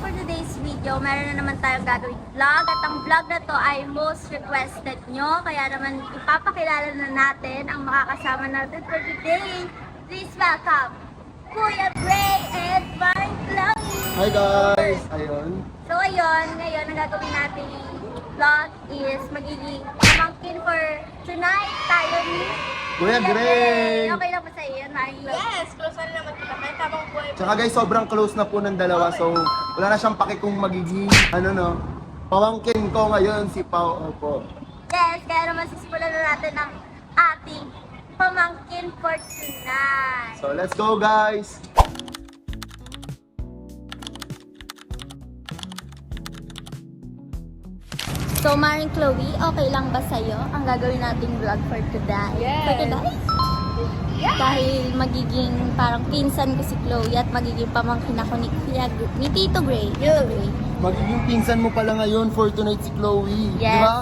for today's video, meron na naman tayong gagawing vlog at ang vlog na to ay most requested nyo. Kaya naman ipapakilala na natin ang makakasama natin for today. Please welcome Kuya Bray and Mark Chloe! Hi guys! Ayun. So ayun, ngayon ang gagawin nating vlog is magiging pamangkin for tonight tayo ni Kuya Gray! Okay lang ba sa iyo, Mark Chloe? Yes, close na naman kita. May tamang buhay. Tsaka guys, sobrang close na po ng dalawa. So, wala na siyang paki kung magiging, pamangkin ko ngayon si Pao. Opo. Yes, kaya naman sisimulan na natin ang ating pamangkin for tonight. So, let's go guys! So, Maring Chloe, okay lang ba sa'yo ang gagawin nating vlog for today? Yes. For today? Dahil magiging parang pinsan ko si Chloe at magiging pamangkin ako ni Tito Gray. Tito Gray. Magiging pinsan mo pala ngayon for tonight si Chloe. Yes. Di ba?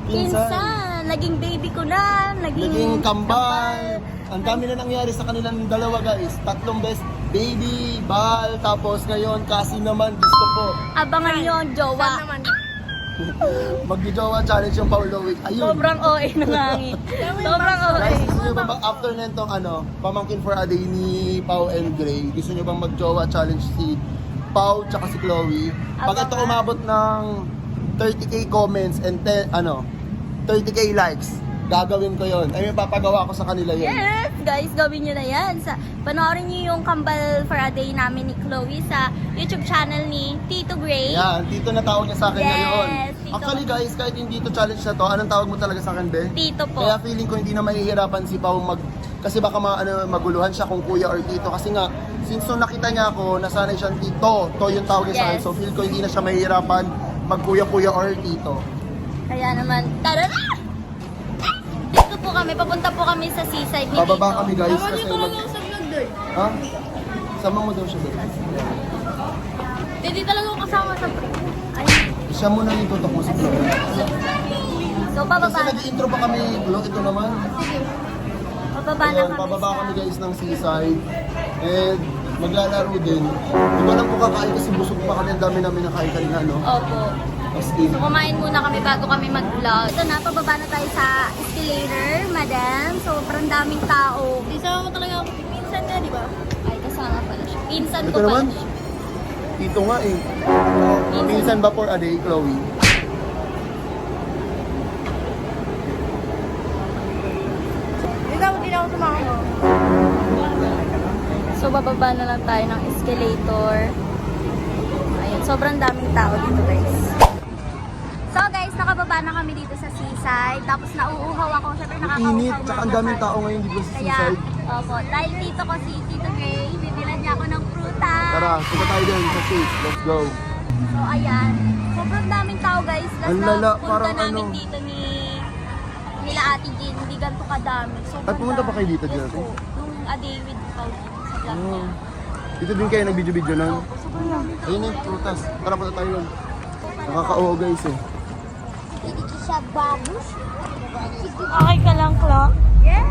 Pinsan. Naging baby ko na. Naging kambal. Ang dami na nangyari sa kanilang dalawa guys. 3 best baby, bal, tapos ngayon kasi naman gusto ko. Abangan nyo ang jowa. Saan naman? Mag-jowa challenge yung Paulo Week. Ayun. Sobrang OA na ngangin. Sobrang OA. Guys, gusto nyo ba after nitong pamangkin for a day ni Pao and Gray, gusto nyo bang mag-jowa challenge si Pao tsaka si Chloe? Pag ito umabot ng 30k comments and 30k likes, gagawin ko yon. Ay, may papagawa ko sa kanila yun. Yes, guys, gawin nyo na yan. Panoorin nyo yung Kambal for a Day namin ni Chloe sa YouTube channel ni Tito Gray. Yan, dito na tawag niya sa akin Yes, ngayon. Tito. Actually guys, kahit hindi to challenge na to, anong tawag mo talaga sa akin, Be? Tito po. Kaya feeling ko hindi na mahihirapan si Pao kasi baka maguluhan siya kung kuya or tito. Kasi nga, since nung nakita niya ako, nasanay siyang tito. To yung tawag niya sa akin. Yes. So feel ko hindi na siya mahihirapan magkuya-kuya or tito. Kaya naman, tara na! Dito po kami, papunta po kami sa seaside ni Tito. Bababa kami guys Naman kasi yung talaga sa vlog doon. Ha? Sama mo daw siya doon. Hindi talaga ako kasama sa Ay, Siya muna yung tutok mo sa vlog. so, Kasi bababa na. nag-intro pa kami, vlog ito naman. Bababa na Ayun, kami bababa sa... kami guys ng seaside. And maglalaro din. Hindi ko lang po kakain kasi busog pa kami. Ang dami namin nakain kanina, no? Opo. As in. So, kumain muna kami bago kami mag-vlog. Ito na, pababa na tayo sa escalator, madam. Sobrang daming tao. Isa ako talaga ako. Pinsan niya, di ba? Ay, kasama pala siya. Pinsan Ito ko pala naman. siya. Tito nga eh. Minsan ba for a day, Chloe? Hindi ako sumama. So, bababa na lang tayo ng escalator. Ayun, sobrang daming tao dito, guys. So, guys, nakababa na kami dito sa seaside. Tapos, nauuhaw ako. Siyempre, nakakauhaw Init, na tsaka ang ako daming sa- tao ngayon dito sa Kaya, seaside. opo. Dahil dito ko si Tito Gray, bibilan niya ako ng prutas. Tara, punta tayo din sa safe. Let's go. So, ayan. Sobrang daming tao, guys. Last Ang na lala, punta parang namin ano. dito nila Ate Jean. Hindi ganito kadami. Sobrang At pumunta pa kayo dito, Yes Jeffrey? po. Nung a day with Pao dito sa vlog niya. Dito din kayo nag-video-video na. Opo, sobrang dami. Ayun eh, prutas. Tara, punta tayo yun. Nakaka-oo guys eh. Dito siya babus. Okay ka lang, Klo? Yeah!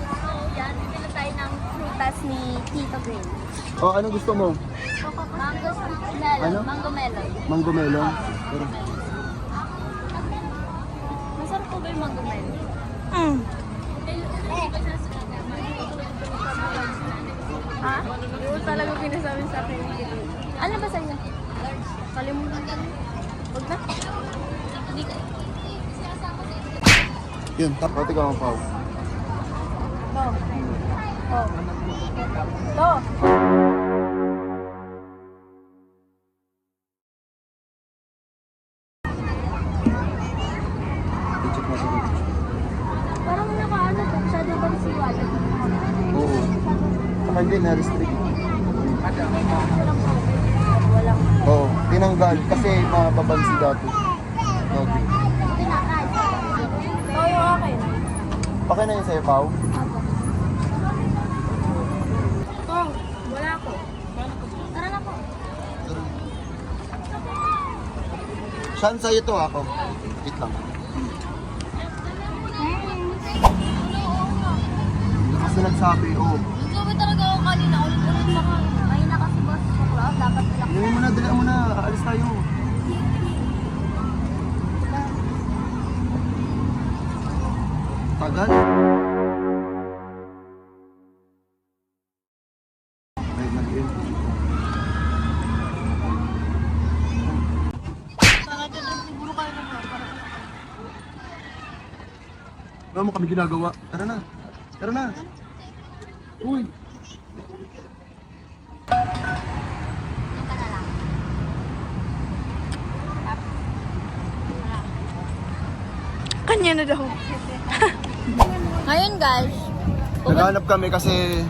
So, yan. Bibili tayo ng prutas ni Tito Gray. O, ano gusto mo? Mango melon. Ano? Mango melon. Mango melon? Tara. Masarap po ba yung mango melon? Ha? Yung talaga pinasabi sa akin. Ano ba sa'yo? Kalimutan ko. Huwag na. Hindi ka. Yun, pati ka mga Pao. To. I-check mo sa Parang nakaano po. Masyado bang siwala? Oo. Saka hindi na-restrict. Walang. Oo, tinanggal kasi mababansi dati. Okay. Hindi na. Nice. To yung akin. Okay na yun sa'yo, Pao? To. Wala ko. Tara na po. Saan sa'yo to ako? Wait lang. sabi, oh. Nagsabi talaga ako kanina, ulit-ulit pa ka. May na kasi boss sa crowd, dapat relax. Dali mo na, dali mo na. Aalis tayo. Tagal. Ay, nag-end. Siguro kayo naman. Wala mo kami ginagawa. Tara na. Tara na. Uy. Teka na lang. Kanya na daw. Ngayon guys, Naghanap kami kasi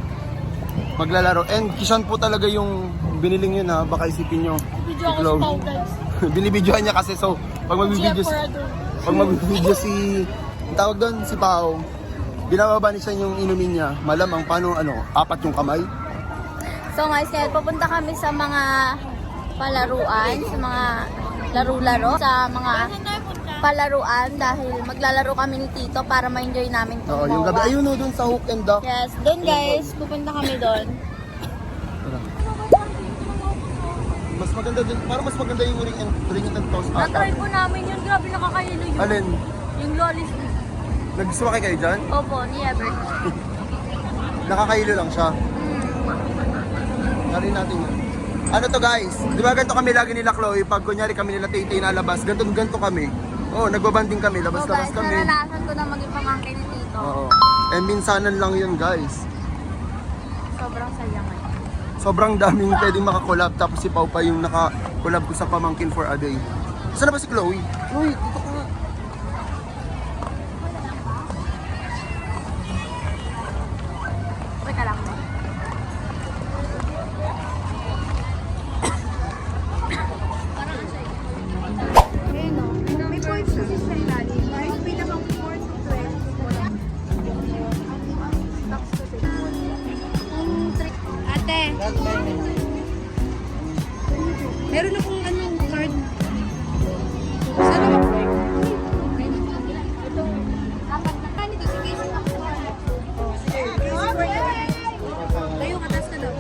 maglalaro. And Kishan po talaga yung biniling yun ha. Baka isipin nyo. Video ako sa Chloe. Pau, guys. Binibidyohan niya kasi so pag magbibideo si ang tawag doon si Pao, binababa niya yung inumin niya. Malamang paano 4 yung kamay. so guys, ngayon pupunta kami sa mga palaruan, sa mga laro-laro, sa mga palaruan dahil maglalaro kami ni Tito para ma-enjoy namin ito. Oo, yung gabi ayun no doon sa hook and duck. Yes, doon guys, pupunta kami doon. Mas maganda din, parang mas maganda yung ring and toss Na-try ata. po namin yun, grabe nakakahilo yun. Alin? Yung lollies. Nagsumakay kayo dyan? Opo, ni Ever. Nakakahilo lang siya. Narin natin yun. Ano to guys? Di ba ganito kami lagi nila Chloe? Pag kunyari kami nila Tay-Tay nalabas, ganito kami. Oo, nagbabanding kami, So labas-labas guys, kami. naranasan ko na maging pamangkin ni Tito. Oo. And minsanan lang yun guys. Sobrang saya ngayon. Sobrang daming pwedeng makakolab. Tapos si Pau pa yung nakakolab ko sa Pamangkin for a Day. Saan na ba si Chloe? Chloe, dito ka nga. Wait ka lang. May points kasi sa ilalim. Yung pinakang 4 to 12. Ate. Meron akong card. Saan ako? Tayo ka, taas ka daw.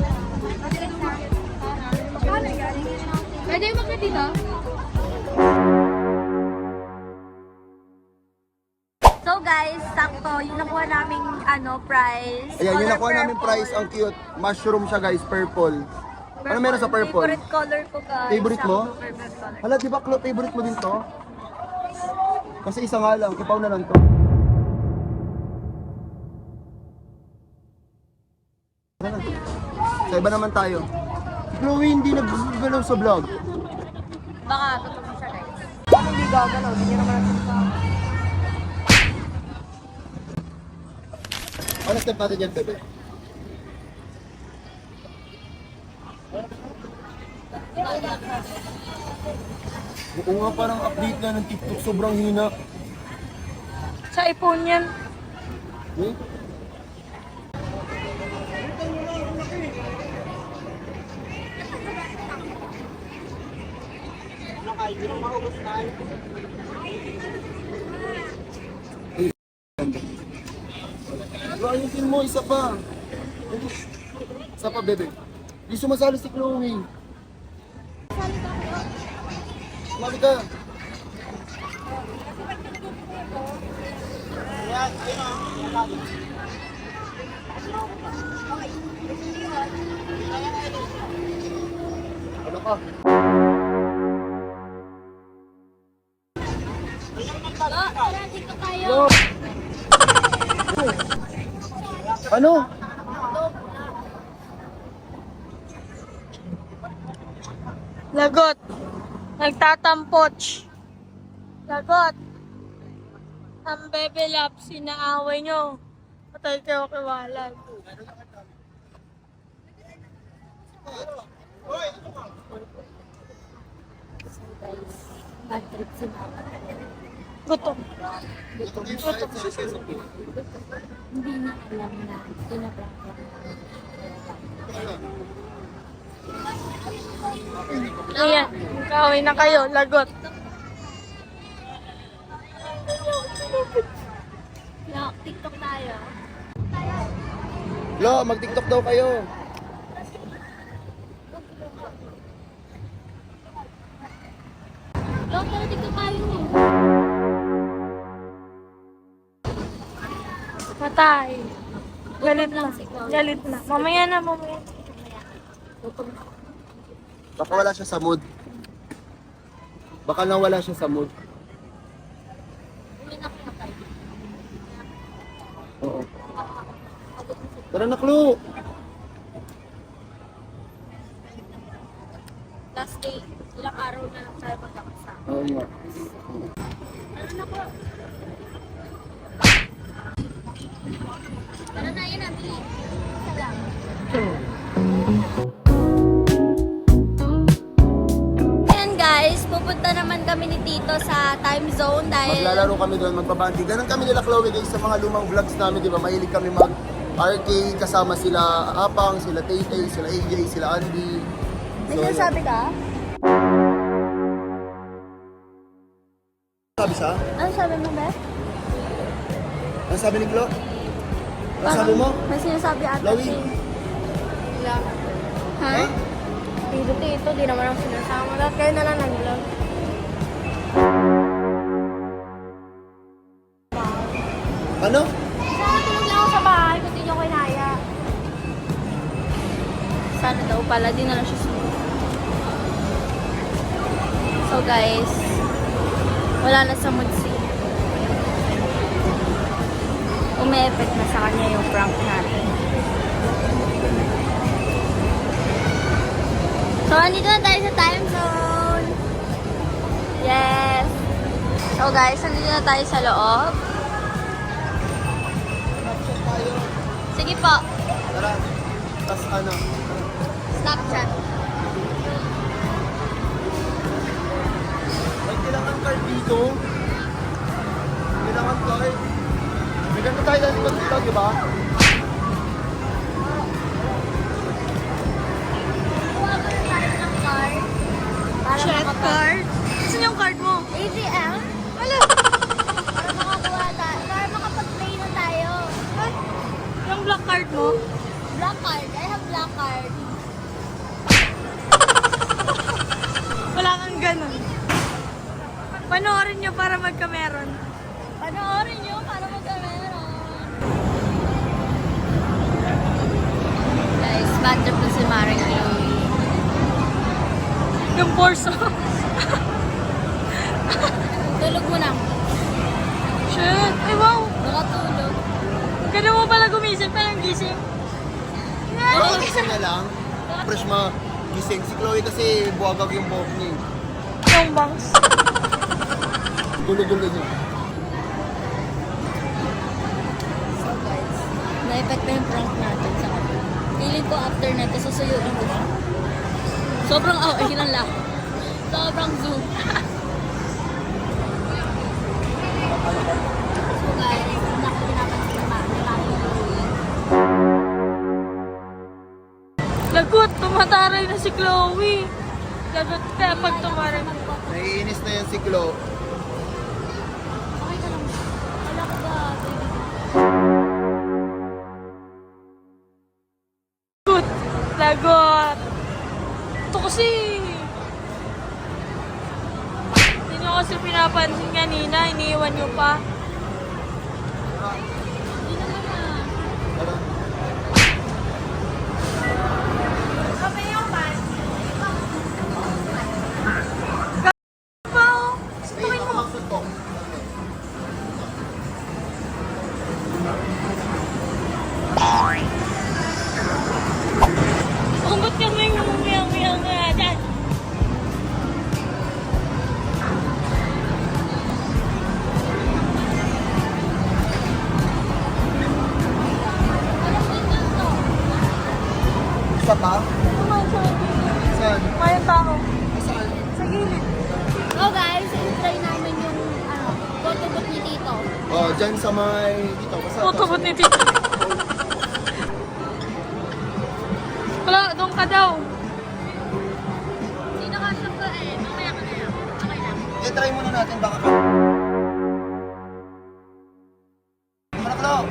Pwede yung magkati dito? So guys, sakto, yung nakuha naming prize. Ayan, yung Color nakuha namin purple. prize. Ang cute. Mushroom siya guys, purple. Ano meron sa purple? Favorite color ko guys. Favorite mo? Ang favorite color. Hala, di ba Chloe, favorite mo din to? Kasi isa nga lang, kipaw na lang to. Tara na. Sa iba naman tayo. Si Chloe hindi nag-galaw sa vlog. Baka tutulong siya guys. Hindi gagalaw, hindi niya naman natin sa... Ano step natin dyan, bebe? Oo nga, parang update na ng TikTok. Sobrang hina. Sa iPhone yan. Hmm? Ayusin mo, isa pa. Isa pa, bebe. Di sumasali si Chloe. Sumali ka. Ano ka? Tara, dito tayo. Yo! Ano? Lagot. Nagtatampoch. Lagot. Ang bebe lap, sinaaway nyo. Patay kayo kiwalan. Bad trip si Mama. Gutom. Hindi niya alam na pinaprank lang. Ayan, kawin na kayo, lagot. TikTok tayo. Lo, mag-TikTok daw kayo. Lo, pero dito tayo. Patay. Galit na. Galit na. Mamaya na, mamaya. Baka wala siya sa mood. Baka nawala siya sa mood. Oo. Tara na, Klo. Last day, ilang araw na lang tayo magkakasama. Oo nga. Tara na, yun na, Bili. Salamat. Ayan guys, pupunta naman kami ni Tito sa time zone dahil Maglalaro kami doon, magbabanding. Ganun kami nila Chloe guys sa mga lumang vlogs namin, di ba? Mahilig kami mag-arcade, kasama sila Apang, sila Tay-Tay, sila AJ, sila Andy. may sinasabi ka? Sabi siya? Ano sabi mo, Beth? Ano sabi ni Chloe? Ano sabi mo? May sinasabi ata Chloe? si... Wala. Ha? Ha? Tito, di naman ang sinasama. Lahat kayo na lang nag-vlog. Ano? Tulog lang ako sa bahay kung di nyo kinaya. Sana daw pala, di na lang siya sumunod. So guys, wala na sa mood si. Umi-effect na sa kanya yung prank natin. So, andito na tayo sa time zone. Yes. So guys, andito na tayo sa loob. Snapchat tayo. Sige po, Tara. Tapos ano? Snapchat. May kailangan card dito. Kailangan card. May ganito tayo dahil dito, di ba? Kuha ba na tayo ng card? Para Check makapag- card. Saan yung card mo? ATM? Wala. Para makakuha tayo. Para makapag-play na tayo. Ay, yung black card mo? Black card. I have black card. Wala kang ganun. Panoorin nyo para magkameron. Panoorin nyo para magkameron. Guys, bad trip na si Maring Chloe. Yung porso. Tulog mo na. Shit. Ay, wow. Nakatulog. Ganun mo pala gumising. Parang gising. Oo, gising na lang. Fresh gising. Si Chloe kasi buwagag yung buhok niya. Yung bangs. Gulo-gulo niya. So guys, na-effect na yung prank natin sa kanya. Feeling ko after natin, susuyuin ko siya. Sobrang away ng lahat. Sobrang zoom. So guys, nakakinapansin na namin. Lagot, tumataray na si Chloe. Lagot ka pag tumaray. Naiinis na yan si Chloe. Okay ka lang. Wala ka ba, baby? Lagot. Lagot. Ito kasi. Hindi nyo kasi pinapansin kanina. Iniiwan nyo pa. Hindi naman ah. Tara. Wow. Hey, ako magsuntok. Umbot kami ng umiyang-miyang nga dyan. Walang window to. Isa pa? Kumain sa Saan? Mayang tao. Saan? Sa gilid. So guys, i-try namin yung photo-boot ni Tito. Oh, dyan sa may... Dito, basta. Putubot ni Tito. Wala, doon ka daw. Sino ka siya ko eh? Mamaya ka na lang. Okay lang. Try muna natin, baka ka... Ano, Chloe?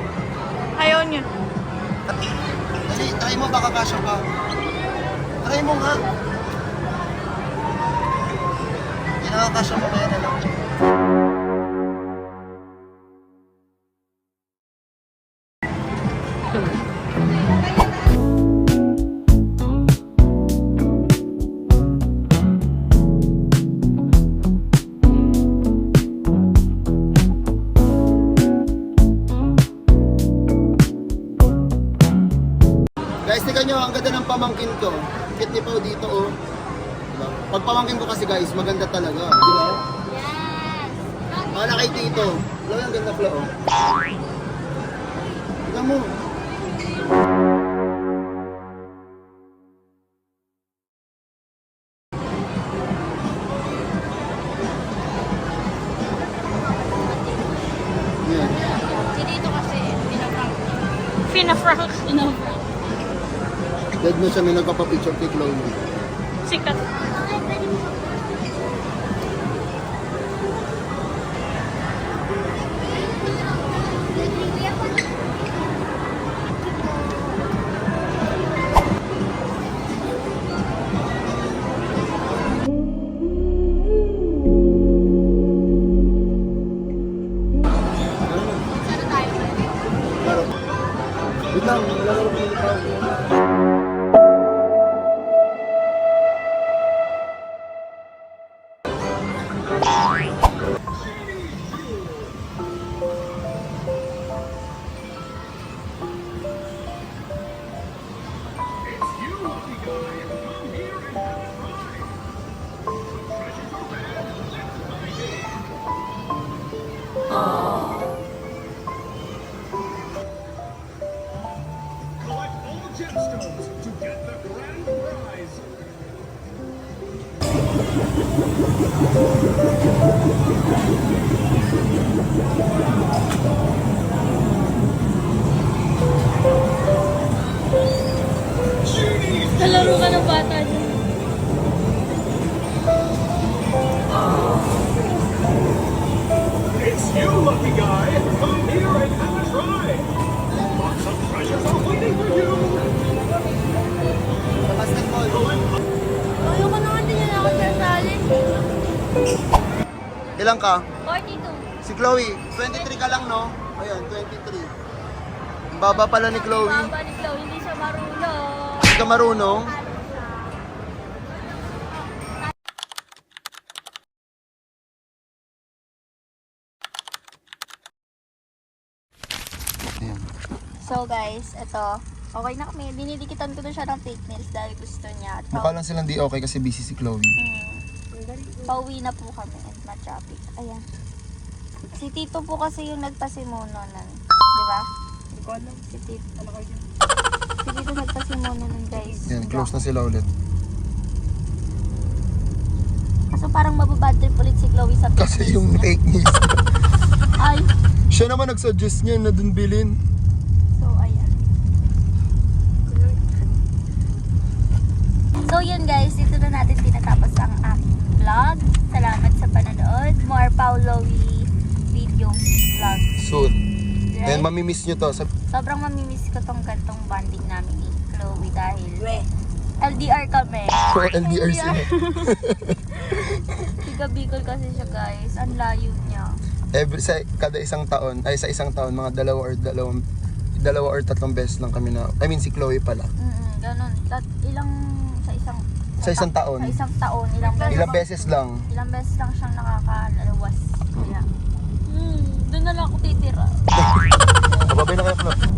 Ayaw niya. Dali, try mo, baka kasya pa. Try mo nga. Hindi nakakasya mo kaya na lang. Guys, tignan nyo, ang ganda ng pamangkin ko. Kit ni Pao dito, oh. Diba? Pag pamangkin ko kasi guys, maganda talaga. Di ba? Yes! Para kay Tito. Flo, ang ganda Flo, oh. Tignan mo. Yan. Si Dito kasi, pinaprank. Fina-frank. Dead na siya may nagpapapicture kay Chloe. Sikat. Sana tayo ba? Laro. Wait lang, lalaro ko ni Pao. Collect all gemstones to get the grand prize. Kalaro ka ng bata dyan. It's you, lucky guy. Come here and have a try. Lots of treasures are waiting for you. Sa basketball. Ayoko na nga din yan ako sasali. Ilang ka? 42. Si Chloe, 23 ka lang, no? Ayan, 23. Ang baba pala ni Chloe. Baba ni Chloe, hindi siya marunong. Hindi ka marunong. Ayan. So guys, ito. Okay na kami. Dinidikitan ko na siya ng fake nails dahil gusto niya. At Mukha lang silang di okay kasi busy si Chloe. pauwi na po kami at ma-traffic. Ayan. Si Tito po kasi yung nagpasimuno nun. Di ba? Si Tito. Si Tito nagpasimuno nun, guys. Yan, close na sila ulit. So parang mababad trip ulit si Chloe sa Kasi fake yung nails niya. fake news. Ay. Siya naman nagsuggest niya na dun bilhin. So, ayan. So, yun guys. Dito na natin tinatapos ang aking vlog. Salamat sa panonood. More Paulowi video vlog. Soon. Right? And mamimiss nyo to. Sobrang mamimiss ko tong gantong bonding namin ni Chloe dahil LDR kami. LDR sila. Tiga Bicol kasi siya guys. Ang layo niya. Kada isang taon, ay sa isang taon, mga dalawa or tatlong beses lang kami na, I mean si Chloe pala. Ganon. Sa isang taon? Sa isang taon. Ilang beses lang. Ilang beses lang siyang nakakalawas. Kaya, doon na lang ako titira. Kababay na kayo, Chloe.